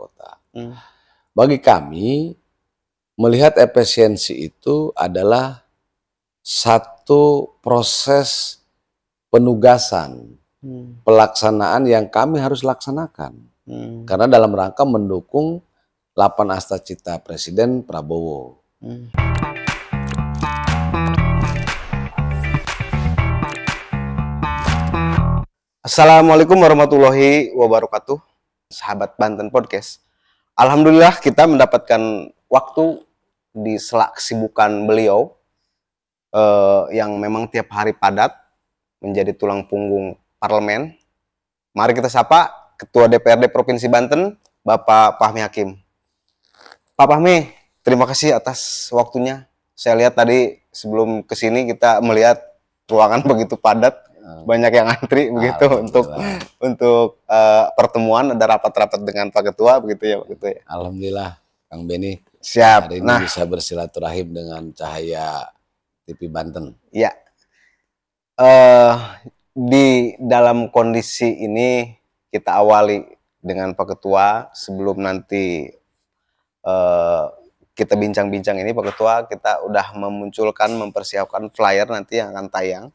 kota. Bagi kami, melihat efisiensi itu adalah satu proses penugasan, pelaksanaan yang kami harus laksanakan. Karena dalam rangka mendukung 8 asta cita Presiden Prabowo. Assalamualaikum warahmatullahi wabarakatuh, sahabat Banten Podcast. Alhamdulillah kita mendapatkan waktu di sela kesibukan beliau yang memang tiap hari padat menjadi tulang punggung parlemen. Mari kita sapa Ketua DPRD Provinsi Banten, Bapak Fahmi Hakim. Pak Fahmi, terima kasih atas waktunya. Saya lihat tadi sebelum kesini kita melihat ruangan begitu padat. Banyak yang antri begitu untuk pertemuan, ada rapat-rapat dengan Pak Ketua begitu ya Pak Ketua ya. Alhamdulillah Kang Beni. Siap. Hari ini bisa bersilaturahim dengan Cahaya TV Banten. Ya. Di dalam kondisi ini kita awali dengan Pak Ketua sebelum nanti kita bincang-bincang ini Pak Ketua, kita udah mempersiapkan flyer nanti yang akan tayang.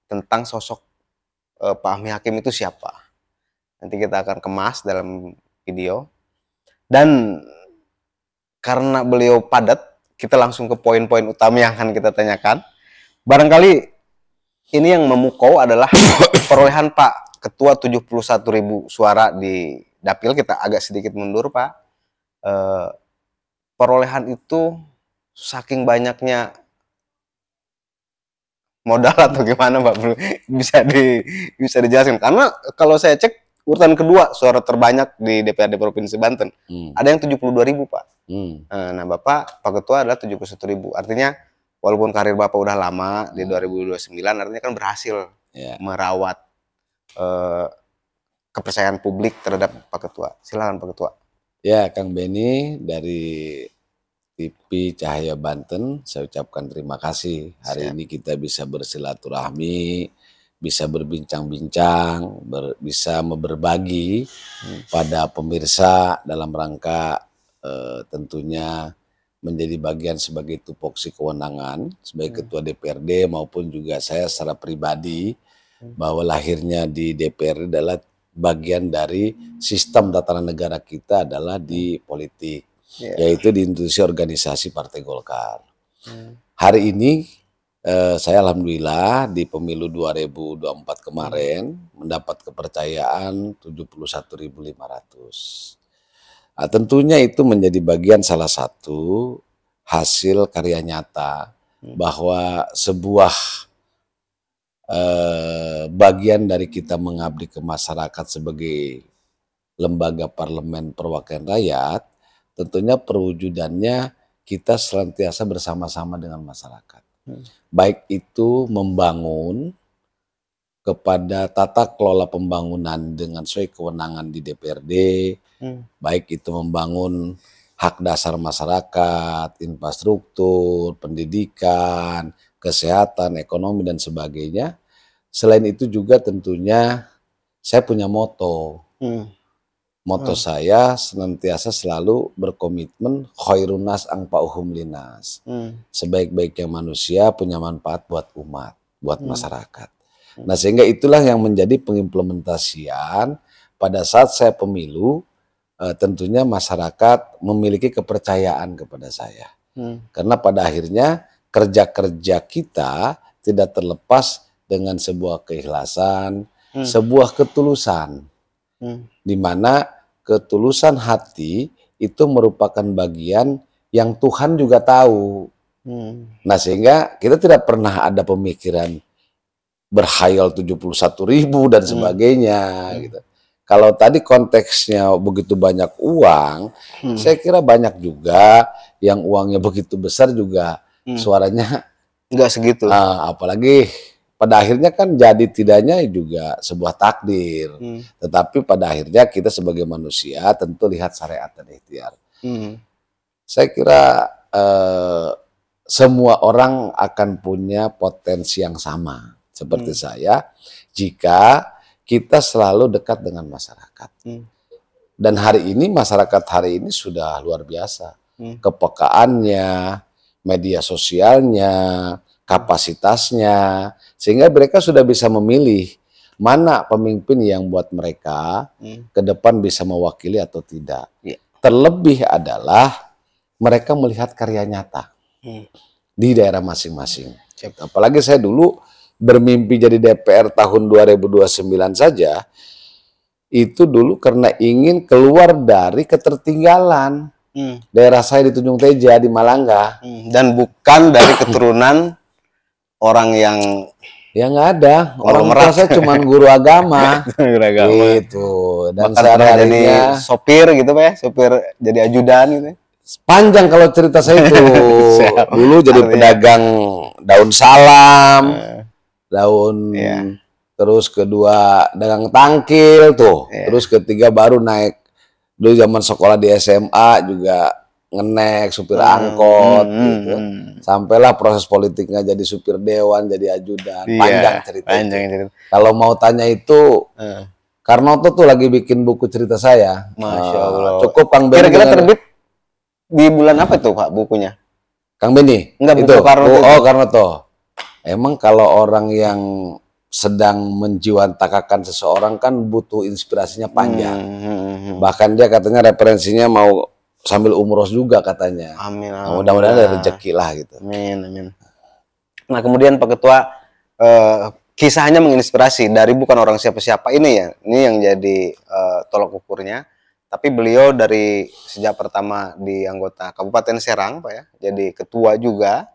Tentang sosok Pak Fahmi Hakim itu siapa. Nanti kita akan kemas dalam video. Dan karena beliau padat, kita langsung ke poin-poin utama yang akan kita tanyakan. Barangkali ini yang memukau adalah perolehan Pak Ketua 71.000 suara di Dapil. Kita agak sedikit mundur Pak. Perolehan itu saking banyaknya modal atau gimana Pak, bisa dijelaskan? Karena kalau saya cek urutan kedua suara terbanyak di DPRD Provinsi Banten, ada yang 72.000 Pak. Nah Bapak, Pak Ketua adalah 71.000. Artinya walaupun karir Bapak udah lama di 2029, artinya kan berhasil merawat kepercayaan publik terhadap Pak Ketua. Silakan Pak Ketua. Ya Kang Beni, dari TV Cahaya Banten, saya ucapkan terima kasih. Hari ini kita bisa bersilaturahmi, bisa berbincang-bincang, bisa berbagi pada pemirsa dalam rangka tentunya menjadi bagian sebagai tupoksi kewenangan sebagai Ketua DPRD maupun juga saya secara pribadi bahwa lahirnya di DPRD adalah bagian dari sistem tatanan negara kita adalah di politik. Yaitu di institusi organisasi Partai Golkar. Hari ini saya alhamdulillah di pemilu 2024 kemarin mendapat kepercayaan 71.500. Nah, tentunya itu menjadi bagian salah satu hasil karya nyata bahwa sebuah bagian dari kita mengabdi ke masyarakat sebagai lembaga parlemen perwakilan rakyat. Tentunya perwujudannya kita senantiasa bersama-sama dengan masyarakat. Baik itu membangun kepada tata kelola pembangunan dengan sesuai kewenangan di DPRD, baik itu membangun hak dasar masyarakat, infrastruktur, pendidikan, kesehatan, ekonomi dan sebagainya. Selain itu juga tentunya saya punya moto. Moto saya senantiasa selalu berkomitmen khairunas angpauhum linas. Sebaik-baiknya manusia punya manfaat buat umat, buat masyarakat. Nah sehingga itulah yang menjadi pengimplementasian pada saat saya pemilu, tentunya masyarakat memiliki kepercayaan kepada saya. Karena pada akhirnya kerja-kerja kita tidak terlepas dengan sebuah keikhlasan, sebuah ketulusan. Di mana ketulusan hati itu merupakan bagian yang Tuhan juga tahu. Nah sehingga kita tidak pernah ada pemikiran berhayal 71.000 dan sebagainya. Gitu. Kalau tadi konteksnya begitu banyak uang, saya kira banyak juga yang uangnya begitu besar juga suaranya nggak segitu. Apalagi pada akhirnya kan jadi tidaknya juga sebuah takdir. Tetapi pada akhirnya kita sebagai manusia tentu lihat syariat dan ikhtiar. Saya kira semua orang akan punya potensi yang sama seperti saya jika kita selalu dekat dengan masyarakat. Dan hari ini masyarakat hari ini sudah luar biasa. Kepekaannya, media sosialnya, kapasitasnya, sehingga mereka sudah bisa memilih mana pemimpin yang buat mereka ke depan bisa mewakili atau tidak. Terlebih adalah mereka melihat karya nyata di daerah masing-masing. Apalagi saya dulu bermimpi jadi DPR tahun 2029 saja, itu dulu karena ingin keluar dari ketertinggalan. Daerah saya di Tunjung Teja di Malangga. Dan bukan dari keturunan orang yang nggak ada. Orang tua saya cuma guru agama. Guru agama. Gitu. Dan sehari-harinya jadi sopir gitu Pak ya, sopir jadi ajudan gitu. Panjang kalau cerita saya itu. Dulu jadi pedagang daun salam, daun, terus kedua dagang tangkil tuh, terus ketiga baru naik. Dulu zaman sekolah di SMA juga ngenek supir angkot gitu. Sampailah proses politiknya jadi supir dewan, jadi ajudan. Panjang cerita. Kalau mau tanya itu Karnoto tuh lagi bikin buku cerita saya. Masya Allah. Cukup Kang Beni. Kira-kira terbit di bulan apa tuh Pak bukunya? Kang Beni? Enggak, buku Karnoto. Oh, Karnoto. Emang kalau orang yang sedang menjiwantakakan seseorang kan butuh inspirasinya panjang. Bahkan dia katanya referensinya mau sambil umroh juga katanya. Amin. Nah, mudah-mudahan ada rezeki lah gitu. Amin. Nah kemudian Pak Ketua, kisahnya menginspirasi dari bukan orang siapa-siapa ini ya. Ini yang jadi tolok ukurnya. Tapi beliau dari sejak pertama di anggota Kabupaten Serang Pak ya. Jadi ketua juga.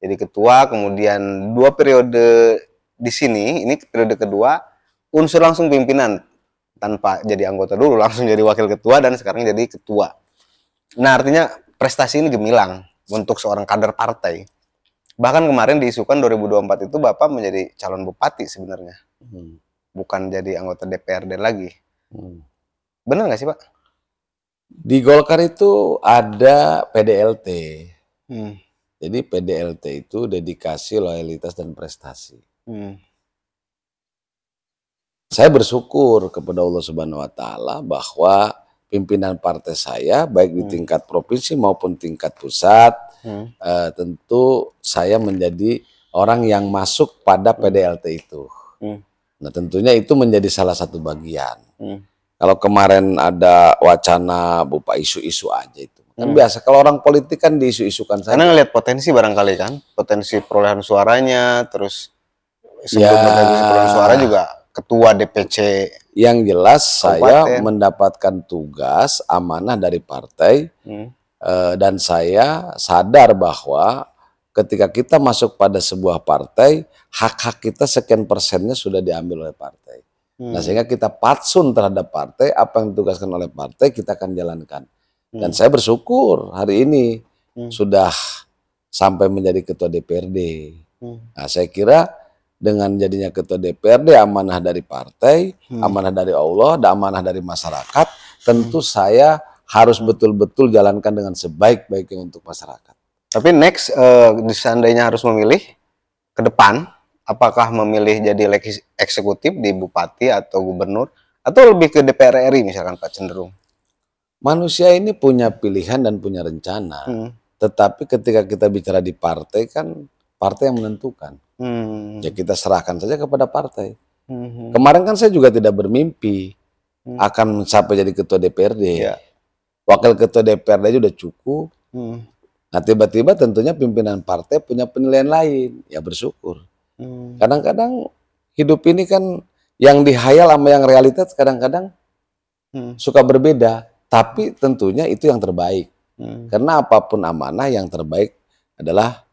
Jadi ketua, kemudian 2 periode di sini, ini periode kedua, unsur langsung pimpinan. Tanpa jadi anggota dulu, langsung jadi wakil ketua dan sekarang jadi ketua. Nah artinya prestasi ini gemilang untuk seorang kader partai. Bahkan kemarin diisukan 2024 itu Bapak menjadi calon bupati sebenarnya. Bukan jadi anggota DPRD lagi. Benar nggak sih Pak? Di Golkar itu ada PDLT. Jadi PDLT itu dedikasi, loyalitas, dan prestasi. Saya bersyukur kepada Allah Subhanahu Wa Taala bahwa pimpinan partai saya baik di tingkat provinsi maupun tingkat pusat, tentu saya menjadi orang yang masuk pada PDLT itu. Nah tentunya itu menjadi salah satu bagian. Kalau kemarin ada wacana berupa isu-isu aja itu. Kan biasa kalau orang politik kan diisu-isukan saja. Karena ngelihat potensi barangkali kan, potensi perolehan suaranya, terus sebelum potensi perolehan suara juga ketua DPC. Yang jelas saya mendapatkan tugas amanah dari partai dan saya sadar bahwa ketika kita masuk pada sebuah partai, hak-hak kita sekian persennya sudah diambil oleh partai. Nah sehingga kita patsun terhadap partai, apa yang ditugaskan oleh partai kita akan jalankan. Dan saya bersyukur hari ini sudah sampai menjadi ketua DPRD. Nah saya kira dengan jadinya ketua DPRD, amanah dari partai, amanah dari Allah, dan amanah dari masyarakat, tentu saya harus betul-betul jalankan dengan sebaik-baiknya untuk masyarakat. Tapi next, seandainya harus memilih ke depan, apakah memilih jadi eksekutif di bupati atau gubernur, atau lebih ke DPR RI misalkan Pak cenderung? Manusia ini punya pilihan dan punya rencana. Tetapi ketika kita bicara di partai kan partai yang menentukan. Ya kita serahkan saja kepada partai. Kemarin kan saya juga tidak bermimpi akan sampai jadi ketua DPRD. Wakil ketua DPRD aja udah cukup. Nah tiba-tiba tentunya pimpinan partai punya penilaian lain. Ya bersyukur. Kadang-kadang hidup ini kan yang dihayal sama yang realitas kadang-kadang suka berbeda. Tapi tentunya itu yang terbaik. Karena apapun amanah yang terbaik adalah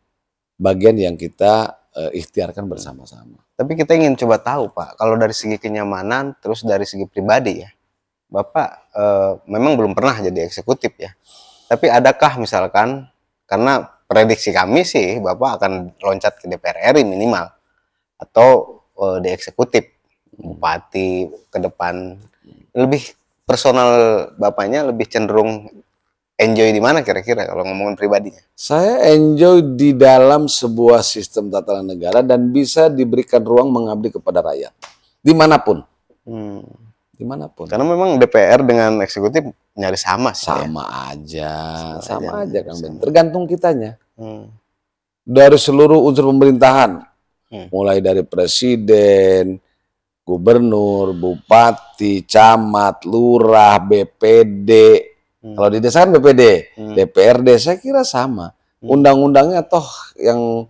bagian yang kita ikhtiarkan bersama-sama. Tapi kita ingin coba tahu Pak, kalau dari segi kenyamanan, terus dari segi pribadi ya, Bapak memang belum pernah jadi eksekutif ya. Tapi adakah misalkan, karena prediksi kami sih Bapak akan loncat ke DPR RI minimal, atau di eksekutif, bupati ke depan, lebih personal Bapaknya lebih cenderung enjoy di mana kira-kira kalau ngomongin pribadinya? Saya enjoy di dalam sebuah sistem tatanan negara dan bisa diberikan ruang mengabdi kepada rakyat. Dimanapun. dimanapun. Karena memang DPR dengan eksekutif nyaris sama sih. Sama aja Kang Ben. sama. Tergantung kitanya. Hmm. Dari seluruh unsur pemerintahan, mulai dari presiden, gubernur, bupati, camat, lurah, BPD. Kalau di desa kan BPD, DPRD, saya kira sama. Undang-undangnya toh yang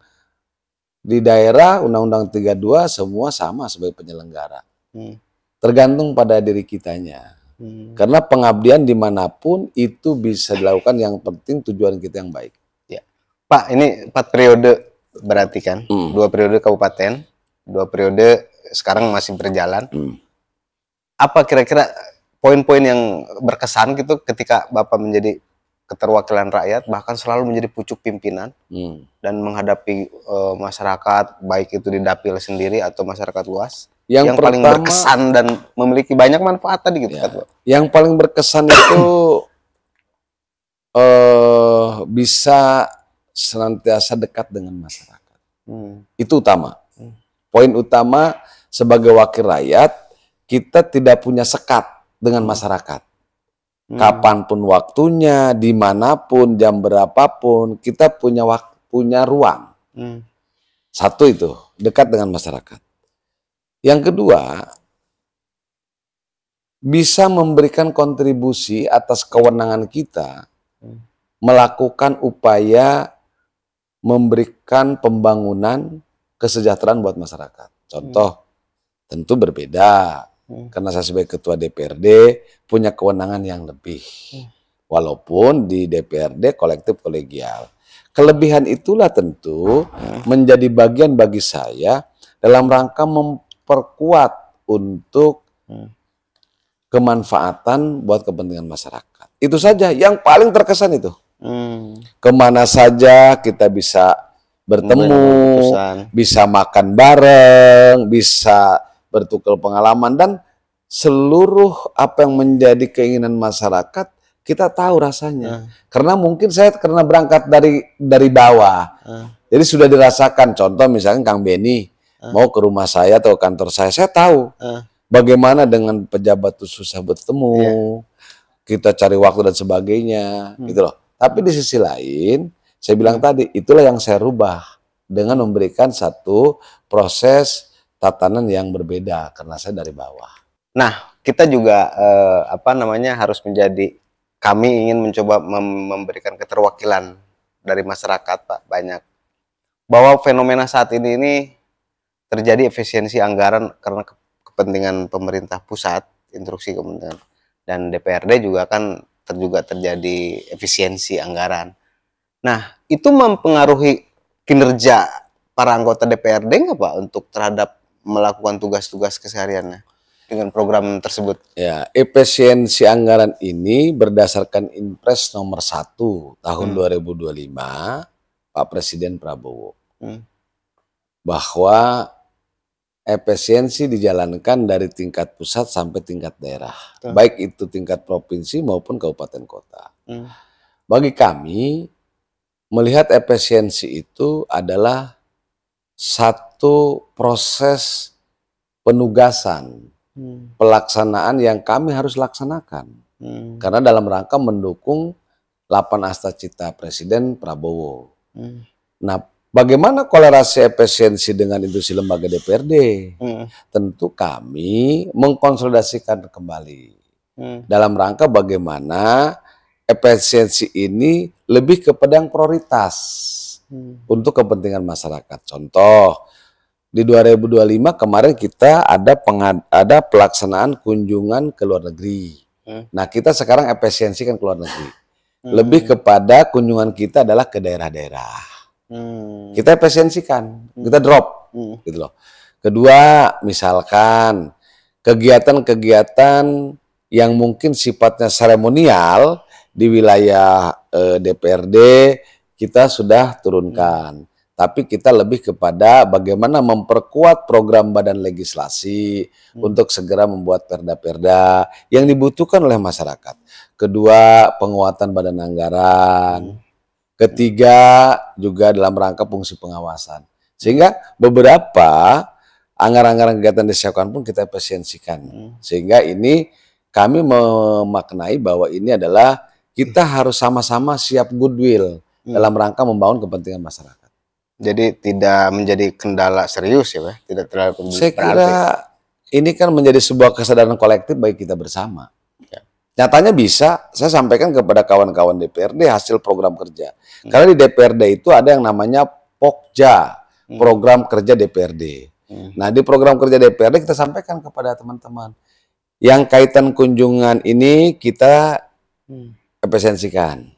di daerah, Undang-Undang 32 semua sama sebagai penyelenggara. Tergantung pada diri kitanya. Karena pengabdian dimanapun itu bisa dilakukan, yang penting tujuan kita yang baik. Ya. Pak, ini 4 periode berarti kan? 2 periode kabupaten, 2 periode sekarang masih berjalan. Apa kira-kira poin-poin yang berkesan gitu ketika Bapak menjadi keterwakilan rakyat, bahkan selalu menjadi pucuk pimpinan dan menghadapi masyarakat, baik itu di dapil sendiri atau masyarakat luas, yang paling berkesan dan memiliki banyak manfaat tadi gitu, kan, Pak? Yang paling berkesan itu bisa senantiasa dekat dengan masyarakat. Itu utama. Poin utama sebagai wakil rakyat, kita tidak punya sekat dengan masyarakat. Kapanpun waktunya, dimanapun, jam berapapun, kita punya ruang. Satu itu, dekat dengan masyarakat. Yang kedua, bisa memberikan kontribusi atas kewenangan kita, melakukan upaya memberikan pembangunan kesejahteraan buat masyarakat. Contoh, tentu berbeda. Karena saya sebagai ketua DPRD punya kewenangan yang lebih. Walaupun di DPRD kolektif kolegial. Kelebihan itulah tentu menjadi bagian bagi saya dalam rangka memperkuat untuk kemanfaatan buat kepentingan masyarakat. Itu saja yang paling terkesan itu. Kemana saja kita bisa bertemu, bisa makan bareng, bisa bertukar pengalaman, dan seluruh apa yang menjadi keinginan masyarakat kita tahu rasanya. Karena mungkin saya berangkat dari bawah, jadi sudah dirasakan. Contoh misalnya Kang Beni mau ke rumah saya atau kantor saya tahu bagaimana dengan pejabat itu susah bertemu, kita cari waktu dan sebagainya, gitu loh. Tapi di sisi lain, saya bilang tadi, itulah yang saya rubah dengan memberikan satu proses tatanan yang berbeda karena saya dari bawah. Nah, kita juga harus kami ingin mencoba memberikan keterwakilan dari masyarakat, Pak, banyak. Bahwa fenomena saat ini terjadi efisiensi anggaran karena kepentingan pemerintah pusat, instruksi kementerian, dan DPRD juga kan terjadi efisiensi anggaran. Nah, itu mempengaruhi kinerja para anggota DPRD nggak, Pak, untuk terhadap melakukan tugas-tugas kesehariannya dengan program tersebut? Ya, efisiensi anggaran ini berdasarkan Impres nomor 1 tahun 2025 Pak Presiden Prabowo. Bahwa efisiensi dijalankan dari tingkat pusat sampai tingkat daerah. Baik itu tingkat provinsi maupun kabupaten kota. Bagi kami, melihat efisiensi itu adalah satu proses penugasan, pelaksanaan yang kami harus laksanakan. Karena dalam rangka mendukung 8 asta cita Presiden Prabowo. Nah, bagaimana kolerasi efisiensi dengan institusi lembaga DPRD? Tentu kami mengkonsolidasikan kembali. Dalam rangka bagaimana efisiensi ini lebih kepada yang prioritas untuk kepentingan masyarakat. Contoh, di 2025 kemarin kita ada pelaksanaan kunjungan ke luar negeri. Nah, kita sekarang efisiensikan ke luar negeri. Lebih kepada kunjungan kita adalah ke daerah-daerah. Kita efisiensikan, kita drop, gitu loh. Kedua, misalkan kegiatan-kegiatan yang mungkin sifatnya seremonial di wilayah DPRD kita sudah turunkan. Tapi kita lebih kepada bagaimana memperkuat program badan legislasi untuk segera membuat perda-perda yang dibutuhkan oleh masyarakat. Kedua, penguatan badan anggaran. Ketiga, juga dalam rangka fungsi pengawasan. Sehingga beberapa anggaran-anggaran kegiatan disiapkan pun kita efisiensikan. Sehingga ini kami memaknai bahwa ini adalah kita harus sama-sama siap goodwill dalam rangka membangun kepentingan masyarakat. Jadi tidak menjadi kendala serius ya Pak? Tidak terlalu Saya kira ini kan menjadi sebuah kesadaran kolektif bagi kita bersama. Ya. Nyatanya bisa, saya sampaikan kepada kawan-kawan DPRD hasil program kerja. Karena di DPRD itu ada yang namanya Pokja, program kerja DPRD. Nah di program kerja DPRD kita sampaikan kepada teman-teman. Yang kaitan kunjungan ini kita efisiensikan.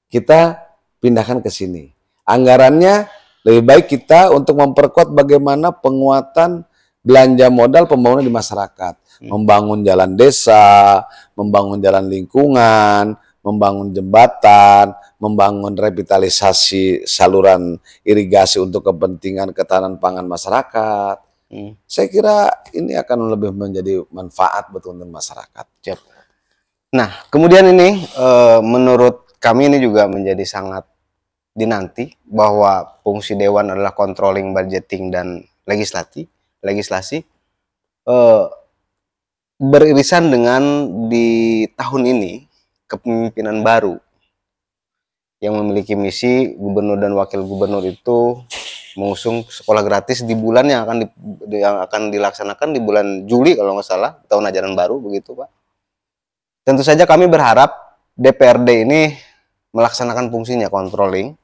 Kita pindahkan ke sini. Anggarannya lebih baik kita untuk memperkuat bagaimana penguatan belanja modal pembangunan di masyarakat. Membangun jalan desa, membangun jalan lingkungan, membangun jembatan, membangun revitalisasi saluran irigasi untuk kepentingan ketahanan pangan masyarakat. Saya kira ini akan lebih menjadi manfaat betul untuk masyarakat. Nah, kemudian ini menurut kami ini juga menjadi sangat dinanti bahwa fungsi Dewan adalah controlling, budgeting, dan legislasi beririsan dengan di tahun ini kepemimpinan baru yang memiliki misi gubernur dan wakil gubernur itu mengusung sekolah gratis di bulan yang akan dilaksanakan di bulan Juli kalau nggak salah, tahun ajaran baru begitu Pak. Tentu saja kami berharap DPRD ini melaksanakan fungsinya controlling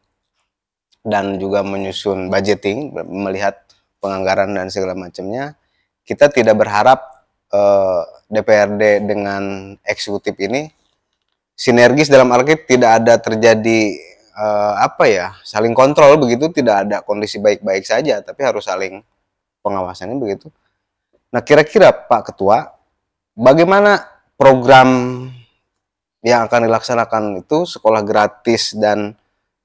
dan juga menyusun budgeting, melihat penganggaran dan segala macamnya. Kita tidak berharap DPRD dengan eksekutif ini sinergis dalam arti tidak ada terjadi saling kontrol begitu, tidak ada kondisi baik-baik saja, tapi harus saling pengawasannya begitu. Nah kira-kira Pak Ketua, bagaimana program yang akan dilaksanakan itu sekolah gratis dan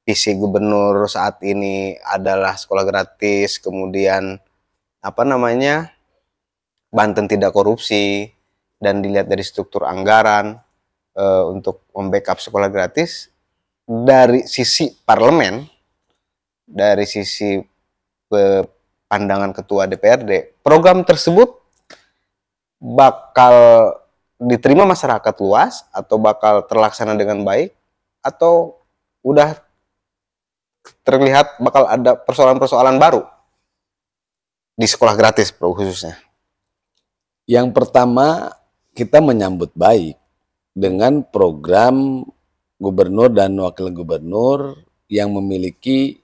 visi gubernur saat ini adalah sekolah gratis, kemudian Banten tidak korupsi, dan dilihat dari struktur anggaran untuk membackup sekolah gratis dari sisi parlemen, dari sisi pandangan ketua DPRD, program tersebut bakal diterima masyarakat luas atau bakal terlaksana dengan baik, atau udah terlihat bakal ada persoalan-persoalan baru di sekolah gratis khususnya? Yang pertama, kita menyambut baik dengan program gubernur dan wakil gubernur yang memiliki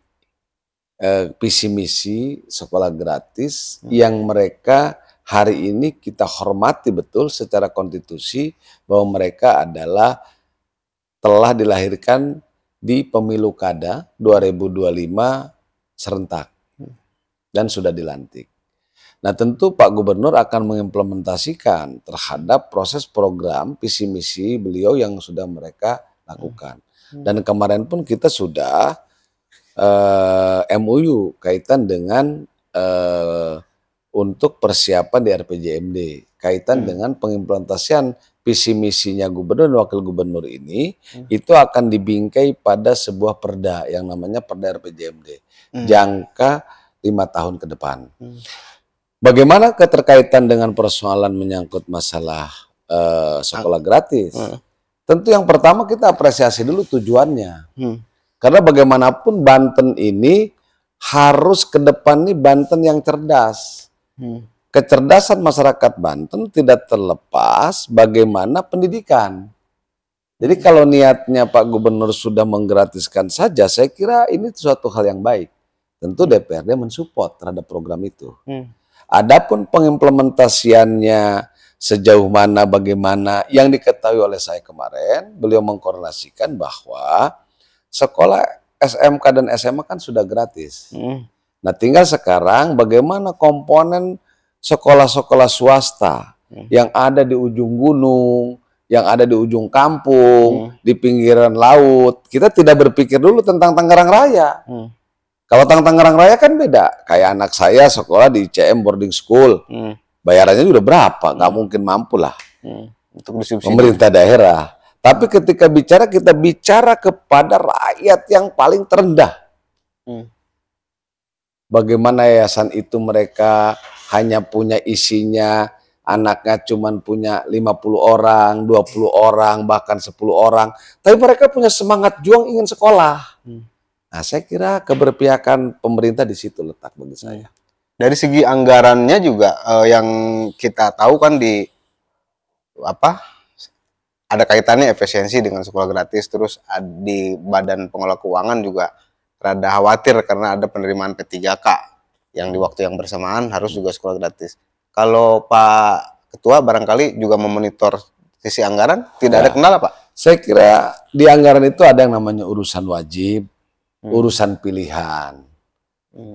visi misi sekolah gratis yang mereka hari ini kita hormati betul secara konstitusi bahwa mereka adalah telah dilahirkan di pemilu kada 2025 serentak dan sudah dilantik. Nah tentu Pak Gubernur akan mengimplementasikan terhadap proses program visi misi beliau yang sudah mereka lakukan. Dan kemarin pun kita sudah MOU kaitan dengan untuk persiapan di RPJMD kaitan dengan pengimplementasian visi misinya gubernur dan wakil gubernur ini itu akan dibingkai pada sebuah perda yang namanya Perda RPJMD jangka 5 tahun ke depan. Bagaimana keterkaitan dengan persoalan menyangkut masalah sekolah gratis? Tentu yang pertama kita apresiasi dulu tujuannya. Karena bagaimanapun Banten ini harus ke depan nih Banten yang cerdas. Kecerdasan masyarakat Banten tidak terlepas bagaimana pendidikan. Jadi kalau niatnya Pak Gubernur sudah menggratiskan saja, saya kira ini suatu hal yang baik. Tentu DPRD mensupport terhadap program itu. Adapun pengimplementasiannya sejauh mana, bagaimana, yang diketahui oleh saya kemarin, beliau mengkorelasikan bahwa sekolah SMK dan SMA kan sudah gratis. Nah tinggal sekarang bagaimana komponen sekolah-sekolah swasta yang ada di ujung gunung, yang ada di ujung kampung, di pinggiran laut. Kita tidak berpikir dulu tentang Tangerang Raya. Kalau Tangerang Raya kan beda. Kayak anak saya sekolah di ICM boarding school. Bayarannya udah berapa? Nggak mungkin mampu lah. Untuk disubsidi. Pemerintah daerah. Tapi ketika bicara, kita bicara kepada rakyat yang paling terendah. Bagaimana yayasan itu mereka hanya punya isinya anaknya cuman punya 50 orang, 20 orang, bahkan 10 orang. Tapi mereka punya semangat juang ingin sekolah. Nah, saya kira keberpihakan pemerintah di situ letak bagi saya. Dari segi anggarannya juga yang kita tahu kan ada kaitannya efisiensi dengan sekolah gratis, terus di Badan Pengelola Keuangan juga rada khawatir karena ada penerimaan P3K yang di waktu yang bersamaan harus juga sekolah gratis. Kalau Pak Ketua barangkali juga memonitor sisi anggaran, tidak ada kendala Pak? Saya kira di anggaran itu ada yang namanya urusan wajib, urusan pilihan.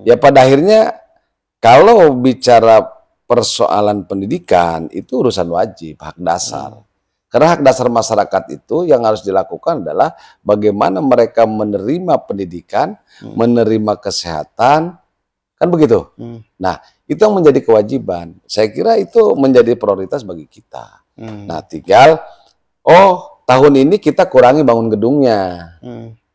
Ya pada akhirnya kalau bicara persoalan pendidikan itu urusan wajib, hak dasar. Karena hak dasar masyarakat itu yang harus dilakukan adalah bagaimana mereka menerima pendidikan, menerima kesehatan, kan begitu. Nah, itu yang menjadi kewajiban. Saya kira itu menjadi prioritas bagi kita. Nah, tinggal, tahun ini kita kurangi bangun gedungnya,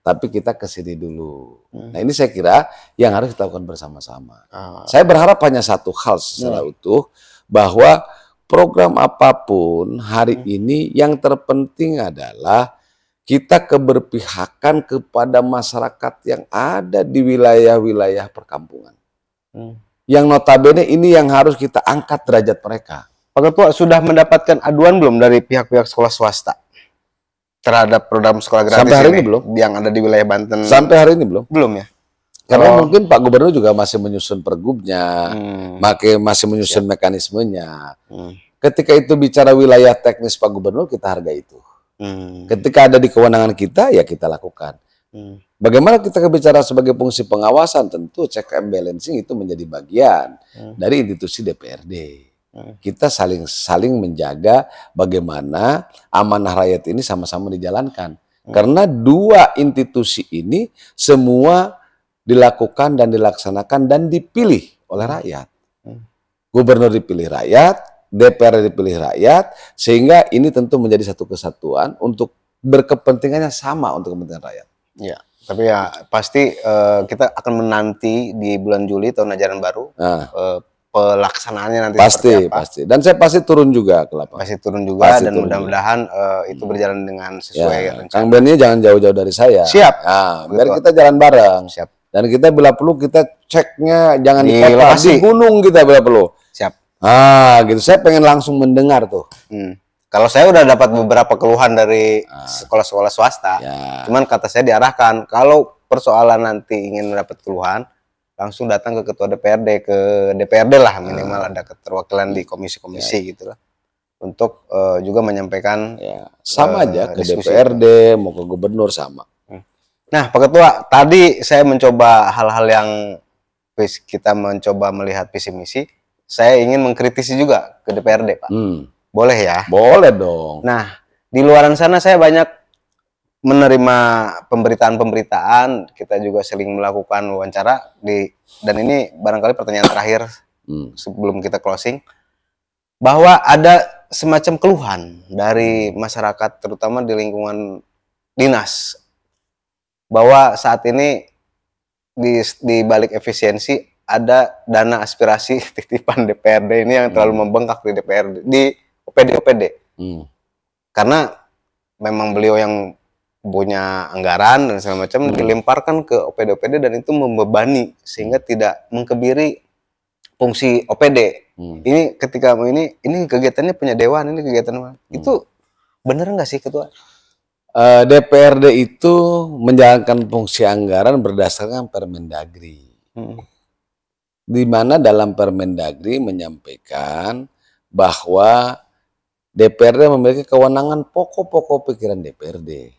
tapi kita ke sini dulu. Nah, ini saya kira yang harus kita lakukan bersama-sama. Saya berharap hanya satu hal secara utuh, bahwa program apapun hari ini yang terpenting adalah kita keberpihakan kepada masyarakat yang ada di wilayah-wilayah perkampungan. Yang notabene ini yang harus kita angkat derajat mereka. Pak Ketua sudah mendapatkan aduan belum dari pihak-pihak sekolah swasta terhadap program sekolah gratis sampai hari ini belum? Yang ada di wilayah Banten? Sampai hari ini belum. Belum ya? Karena mungkin Pak Gubernur juga masih menyusun pergubnya, masih menyusun mekanismenya. Ketika itu bicara wilayah teknis Pak Gubernur, kita hargai itu. Ketika ada di kewenangan kita, ya kita lakukan. Bagaimana kita bicara sebagai fungsi pengawasan, tentu check and balancing itu menjadi bagian dari institusi DPRD. Kita saling menjaga bagaimana amanah rakyat ini sama-sama dijalankan. Karena dua institusi ini semua dilakukan dan dilaksanakan dan dipilih oleh rakyat. Gubernur dipilih rakyat, DPR dipilih rakyat, sehingga ini tentu menjadi satu kesatuan untuk berkepentingannya sama untuk kepentingan rakyat. Ya, tapi ya pasti kita akan menanti di bulan Juli tahun ajaran baru pelaksanaannya nanti pasti. Dan saya pasti turun juga ke lapangan. Pasti turun juga dan mudah-mudahan itu berjalan dengan sesuai rencana. Kang Benny jangan jauh-jauh dari saya. Siap. Nah, biar kita jalan bareng. Siap. Dan kita bila perlu kita ceknya jangan di kota, di gunung kita bila perlu. Siap. Gitu. Saya pengen langsung mendengar tuh. Kalau saya udah dapat beberapa keluhan dari sekolah-sekolah swasta, cuman kata saya diarahkan kalau persoalan nanti ingin mendapat keluhan, langsung datang ke ketua DPRD, ke DPRD lah minimal ada keterwakilan di komisi-komisi gitu lah, untuk juga menyampaikan sama aja ke DPRD, mau ke gubernur sama. Nah, Pak Ketua, tadi saya mencoba hal-hal yang kita mencoba melihat visi misi, saya ingin mengkritisi juga ke DPRD, Pak. Boleh ya? Boleh dong. Nah, di luaran sana saya banyak menerima pemberitaan-pemberitaan, kita juga sering melakukan wawancara dan ini barangkali pertanyaan terakhir sebelum kita closing, bahwa ada semacam keluhan dari masyarakat terutama di lingkungan dinas bahwa saat ini di balik efisiensi ada dana aspirasi titipan DPRD ini yang terlalu membengkak di DPRD, di OPD. Karena memang beliau yang punya anggaran dan segala macam dilemparkan ke OPD dan itu membebani sehingga tidak mengkebiri fungsi OPD. Ini ketika ini kegiatannya punya dewan, ini kegiatan itu benar nggak sih Ketua? DPRD itu menjalankan fungsi anggaran berdasarkan Permendagri. Di mana dalam Permendagri menyampaikan bahwa DPRD memiliki kewenangan pokok-pokok pikiran DPRD.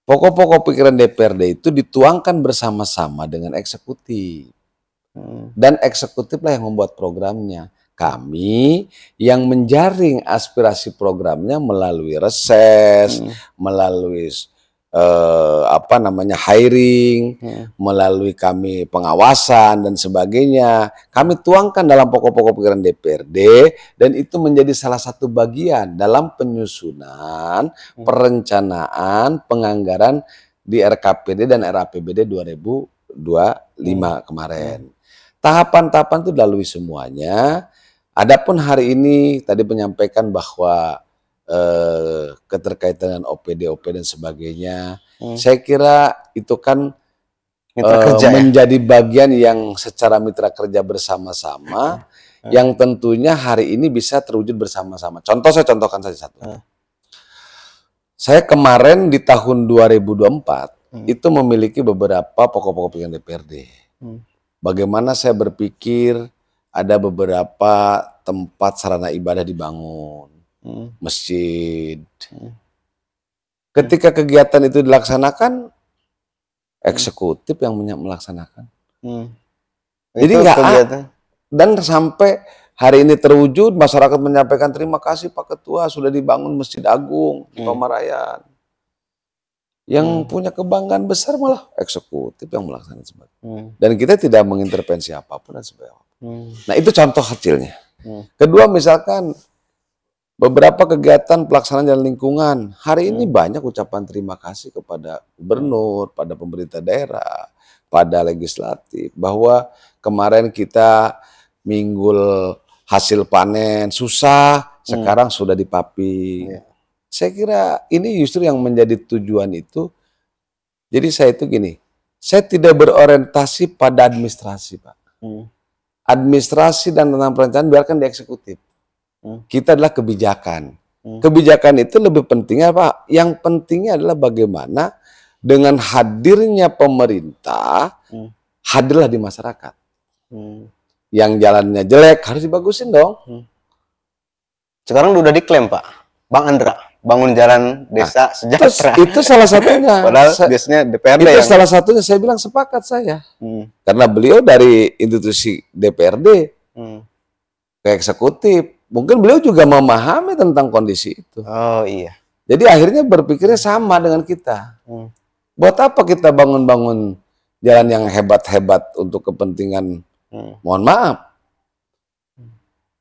Pokok-pokok pikiran DPRD itu dituangkan bersama-sama dengan eksekutif. Dan eksekutiflah yang membuat programnya. Kami yang menjaring aspirasi programnya melalui reses, melalui hiring, melalui kami pengawasan dan sebagainya. Kami tuangkan dalam pokok-pokok pikiran DPRD dan itu menjadi salah satu bagian dalam penyusunan, perencanaan, penganggaran di RKPD dan RAPBD 2025 kemarin. Tahapan-tahapan itu dilalui semuanya. Adapun hari ini tadi menyampaikan bahwa keterkaitan dengan OPD dan sebagainya, saya kira itu kan Mitra kerja ya? menjadi bagian yang secara mitra kerja bersama-sama, yang tentunya hari ini bisa terwujud bersama-sama. Contoh, saya contohkan saja satu. Saya kemarin di tahun 2024 itu memiliki beberapa pokok-pokok pimpinan DPRD. Bagaimana saya berpikir ada beberapa tempat sarana ibadah dibangun, masjid. Ketika kegiatan itu dilaksanakan, eksekutif yang melaksanakan. Jadi nggak dan sampai hari ini terwujud, masyarakat menyampaikan terima kasih Pak Ketua sudah dibangun Masjid Agung di Pamarayan. Yang punya kebanggaan besar malah eksekutif yang melaksanakan sebagainya. Dan kita tidak mengintervensi apapun dan sebagainya. Nah itu contoh kecilnya. Kedua misalkan beberapa kegiatan pelaksanaan jalan lingkungan. Hari ini banyak ucapan terima kasih kepada gubernur, pada pemerintah daerah, pada legislatif. Bahwa kemarin kita minggul hasil panen susah, sekarang sudah dipaping. Saya kira ini justru yang menjadi tujuan itu. Jadi saya itu gini, saya tidak berorientasi pada administrasi, Pak. Administrasi dan tentang perencanaan biarkan di eksekutif. Kita adalah kebijakan. Kebijakan itu lebih pentingnya Pak. Yang pentingnya adalah bagaimana dengan hadirnya pemerintah, hadirlah di masyarakat. Yang jalannya jelek harus dibagusin dong. Sekarang udah diklaim Pak, Bang Andra, bangun jalan desa sejahtera. Itu salah satunya. Padahal biasanya DPRD itu yang... salah satunya saya bilang sepakat saya. Karena beliau dari institusi DPRD ke eksekutif. Mungkin beliau juga memahami tentang kondisi itu. Oh iya. Jadi akhirnya berpikirnya sama dengan kita. Buat apa kita bangun-bangun jalan yang hebat-hebat untuk kepentingan, mohon maaf,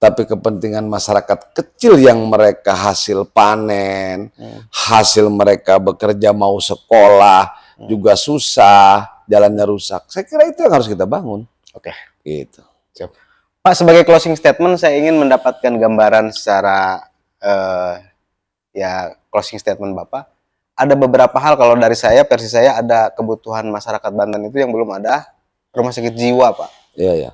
tapi kepentingan masyarakat kecil yang mereka hasil panen, hasil mereka bekerja mau sekolah, juga susah, jalannya rusak. Saya kira itu yang harus kita bangun. Oke. Gitu. Siap. Pak, sebagai closing statement, saya ingin mendapatkan gambaran secara ya closing statement Bapak. Ada beberapa hal kalau dari saya, versi saya ada kebutuhan masyarakat Banten itu yang belum ada rumah sakit jiwa, Pak. Iya, iya.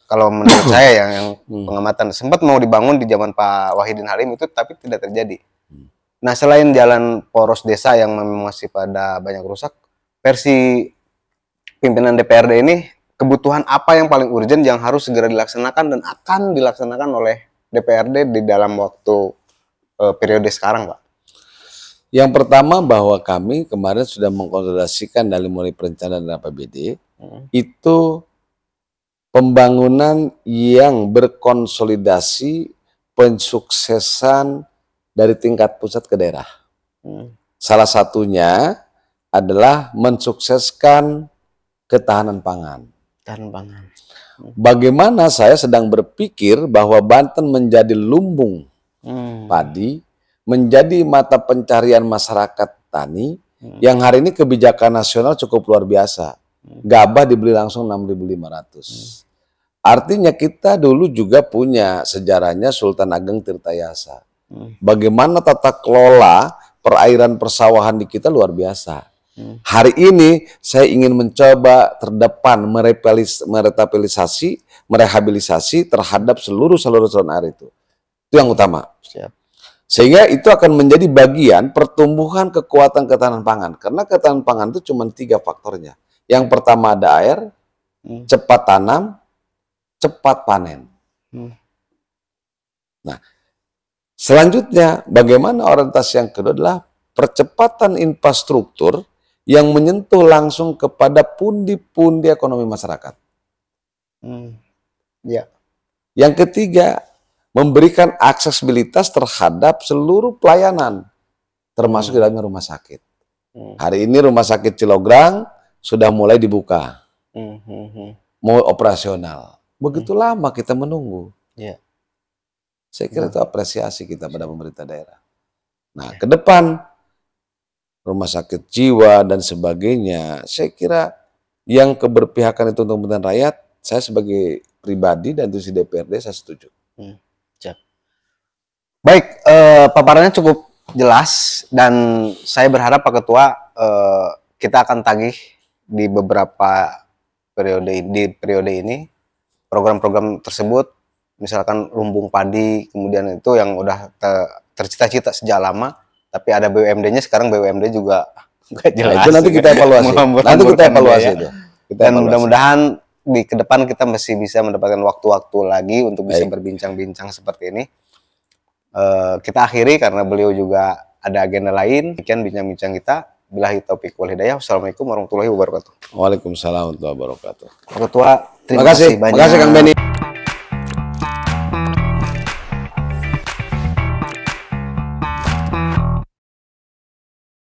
Kalau menurut saya yang pengamatan sempat mau dibangun di zaman Pak Wahidin Halim itu, tapi tidak terjadi. Nah, selain jalan poros desa yang masih pada banyak rusak, versi pimpinan DPRD ini, kebutuhan apa yang paling urgent yang harus segera dilaksanakan dan akan dilaksanakan oleh DPRD di dalam waktu periode sekarang, Pak? Yang pertama bahwa kami kemarin sudah mengkonsolidasikan dari mulai perencanaan dan APBD, itu pembangunan yang berkonsolidasi pensuksesan dari tingkat pusat ke daerah. Salah satunya adalah mensukseskan ketahanan pangan. Bagaimana saya sedang berpikir bahwa Banten menjadi lumbung padi, menjadi mata pencarian masyarakat tani, yang hari ini kebijakan nasional cukup luar biasa. Gabah dibeli langsung 6.500. Artinya kita dulu juga punya sejarahnya Sultan Ageng Tirtayasa. Bagaimana tata kelola perairan persawahan di kita luar biasa. Hari ini saya ingin mencoba terdepan merehabilitasi terhadap seluruh saluran air itu. Itu yang utama. Sehingga itu akan menjadi bagian pertumbuhan kekuatan ketahanan pangan. Karena ketahanan pangan itu cuma 3 faktornya. Yang pertama ada air, cepat tanam, cepat panen. Nah, selanjutnya bagaimana orientasi yang kedua adalah percepatan infrastruktur yang menyentuh langsung kepada pundi-pundi ekonomi masyarakat. Yang ketiga, memberikan aksesibilitas terhadap seluruh pelayanan, termasuk di dalamnya rumah sakit. Hari ini rumah sakit Cilograng sudah mulai dibuka, mau operasional. Begitu lama kita menunggu. Saya kira itu apresiasi kita pada pemerintah daerah. Nah, ke depan rumah sakit jiwa dan sebagainya, saya kira yang keberpihakan itu untuk kepentingan rakyat, saya sebagai pribadi dan institusi DPRD saya setuju. Siap. Baik, paparannya cukup jelas dan saya berharap Pak Ketua kita akan tagih di beberapa periode ini program-program tersebut, misalkan lumbung padi, kemudian itu yang udah tercita-cita sejak lama, tapi ada BUMD-nya, sekarang BUMD juga nggak jelas. Nah, itu nanti kita evaluasi. Nanti kita evaluasi itu. Dan mudah-mudahan di ke depan kita masih bisa mendapatkan waktu-waktu lagi untuk bisa berbincang-bincang seperti ini. Kita akhiri karena beliau juga ada agenda lain. Demikian bincang-bincang kita. Billahi taufiq wal hidayah. Wassalamualaikum warahmatullahi wabarakatuh. Waalaikumsalam warahmatullahi wabarakatuh. Pak Ketua, terima kasih banyak. Terima kasih Kang Benny.